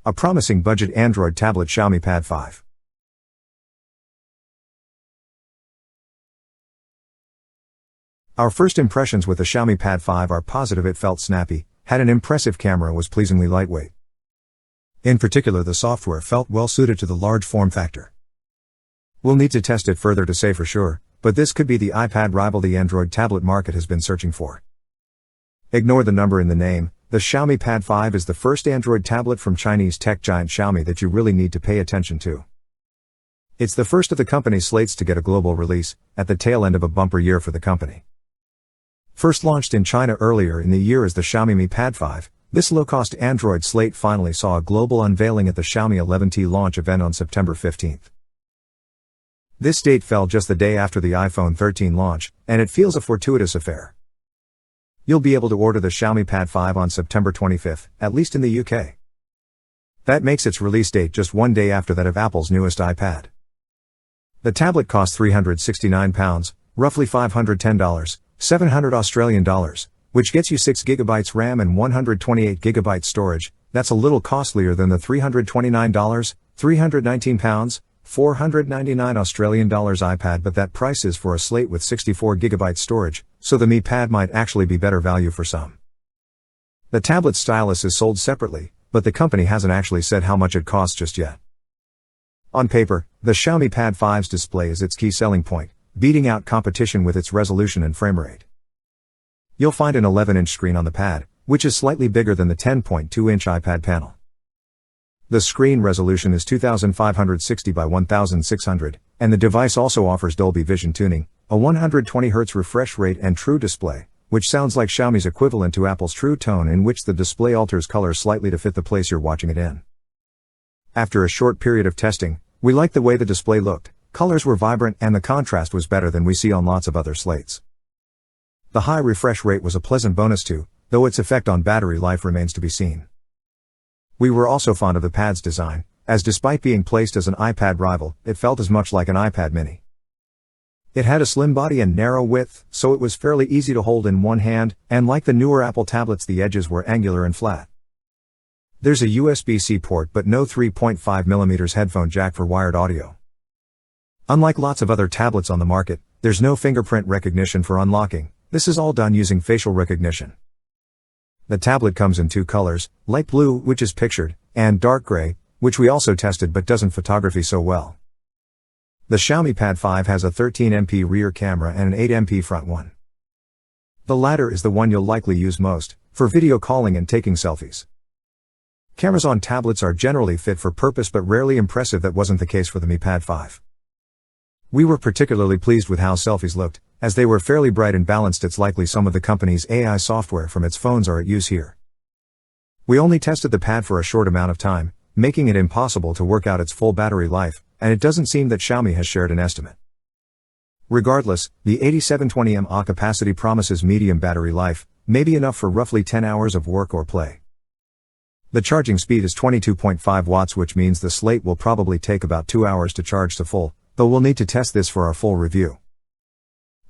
A promising budget Android tablet Xiaomi Pad 5. Our first impressions with the Xiaomi Pad 5 are positive. It felt snappy, had an impressive camera, was pleasingly lightweight. In particular, the software felt well suited to the large form factor. We'll need to test it further to say for sure, but this could be the iPad rival the Android tablet market has been searching for. Ignore the number in the name. The Xiaomi Pad 5 is the first Android tablet from Chinese tech giant Xiaomi that you really need to pay attention to. It's the first of the company's slates to get a global release, at the tail end of a bumper year for the company. First launched in China earlier in the year as the Xiaomi Pad 5, this low-cost Android slate finally saw a global unveiling at the Xiaomi 11T launch event on September 15. This date fell just the day after the iPhone 13 launch, and it feels a fortuitous affair. You'll be able to order the Xiaomi Pad 5 on September 25, at least in the UK. That makes its release date just one day after that of Apple's newest iPad. The tablet costs £369, roughly $510, $700 which gets you 6GB RAM and 128GB storage. That's a little costlier than the $329, £319, $499 iPad, but that price is for a slate with 64GB storage, so the Mi Pad might actually be better value for some. The tablet stylus is sold separately, but the company hasn't actually said how much it costs just yet. On paper, the Xiaomi Pad 5's display is its key selling point, beating out competition with its resolution and frame rate. You'll find an 11-inch screen on the Pad, which is slightly bigger than the 10.2-inch iPad panel. The screen resolution is 2560 by 1600, and the device also offers Dolby Vision tuning, a 120Hz refresh rate and True Display, which sounds like Xiaomi's equivalent to Apple's True Tone, in which the display alters color slightly to fit the place you're watching it in. After a short period of testing, we liked the way the display looked. Colors were vibrant and the contrast was better than we see on lots of other slates. The high refresh rate was a pleasant bonus too, though its effect on battery life remains to be seen. We were also fond of the Pad's design, as despite being placed as an iPad rival, it felt as much like an iPad mini. It had a slim body and narrow width, so it was fairly easy to hold in one hand, and like the newer Apple tablets, the edges were angular and flat. There's a USB-C port but no 3.5mm headphone jack for wired audio. Unlike lots of other tablets on the market, there's no fingerprint recognition for unlocking. This is all done using facial recognition. The tablet comes in two colors, light blue, which is pictured, and dark gray, which we also tested but doesn't photography so well. The Xiaomi Pad 5 has a 13MP rear camera and an 8MP front one. The latter is the one you'll likely use most, for video calling and taking selfies. Cameras on tablets are generally fit for purpose but rarely impressive. That wasn't the case for the Mi Pad 5. We were particularly pleased with how selfies looked, as they were fairly bright and balanced. It's likely some of the company's AI software from its phones are at use here. We only tested the Pad for a short amount of time, making it impossible to work out its full battery life, and it doesn't seem that Xiaomi has shared an estimate. Regardless, the 8720 mAh capacity promises medium battery life, maybe enough for roughly 10 hours of work or play. The charging speed is 22.5 watts, which means the slate will probably take about 2 hours to charge to full, though we'll need to test this for our full review.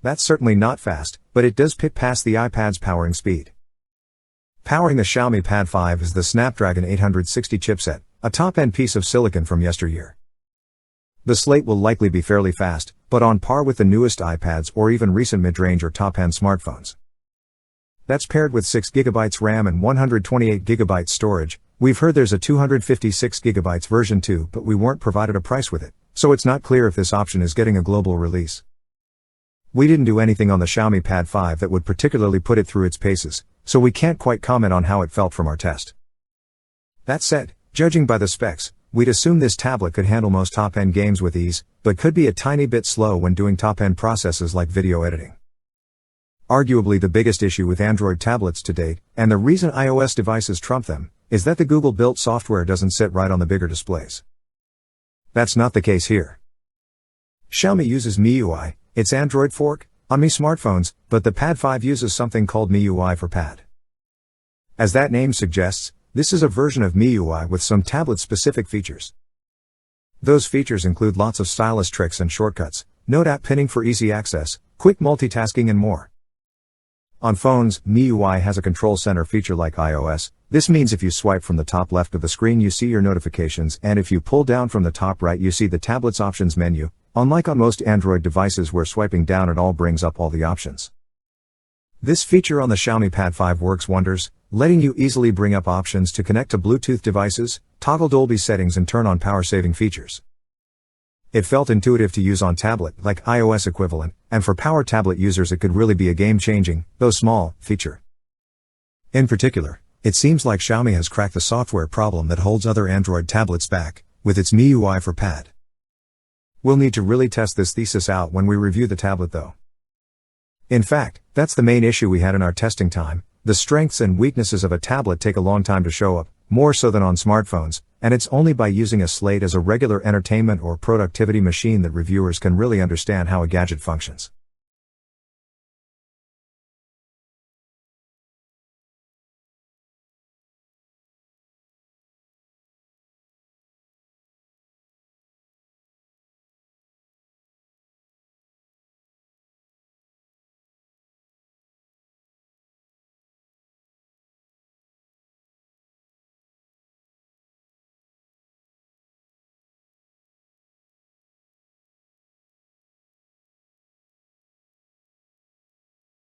That's certainly not fast, but it does pick past the iPad's powering speed. Powering the Xiaomi Pad 5 is the Snapdragon 860 chipset, a top-end piece of silicon from yesteryear. The slate will likely be fairly fast, but on par with the newest iPads or even recent mid-range or top-end smartphones. That's paired with 6GB RAM and 128GB storage. We've heard there's a 256GB version too, but we weren't provided a price with it, so it's not clear if this option is getting a global release. We didn't do anything on the Xiaomi Pad 5 that would particularly put it through its paces, so we can't quite comment on how it felt from our test. That said, judging by the specs, we'd assume this tablet could handle most top-end games with ease, but could be a tiny bit slow when doing top-end processes like video editing. Arguably the biggest issue with Android tablets to date, and the reason iOS devices trump them, is that the Google-built software doesn't sit right on the bigger displays. That's not the case here. Xiaomi uses MIUI, its Android fork, on Mi smartphones, but the Pad 5 uses something called MIUI for Pad. As that name suggests, this is a version of MIUI with some tablet-specific features. Those features include lots of stylus tricks and shortcuts, Note app pinning for easy access, quick multitasking and more. On phones, MIUI has a control center feature like iOS. This means if you swipe from the top left of the screen you see your notifications, and if you pull down from the top right you see the tablet's options menu, unlike on most Android devices where swiping down it all brings up all the options. This feature on the Xiaomi Pad 5 works wonders, letting you easily bring up options to connect to Bluetooth devices, toggle Dolby settings and turn on power-saving features. It felt intuitive to use on tablet, like iOS equivalent, and for power tablet users it could really be a game-changing, though small, feature. In particular, it seems like Xiaomi has cracked the software problem that holds other Android tablets back, with its MIUI for Pad. We'll need to really test this thesis out when we review the tablet though. In fact, that's the main issue we had in our testing time. The strengths and weaknesses of a tablet take a long time to show up, more so than on smartphones, and it's only by using a Slate as a regular entertainment or productivity machine that reviewers can really understand how a gadget functions.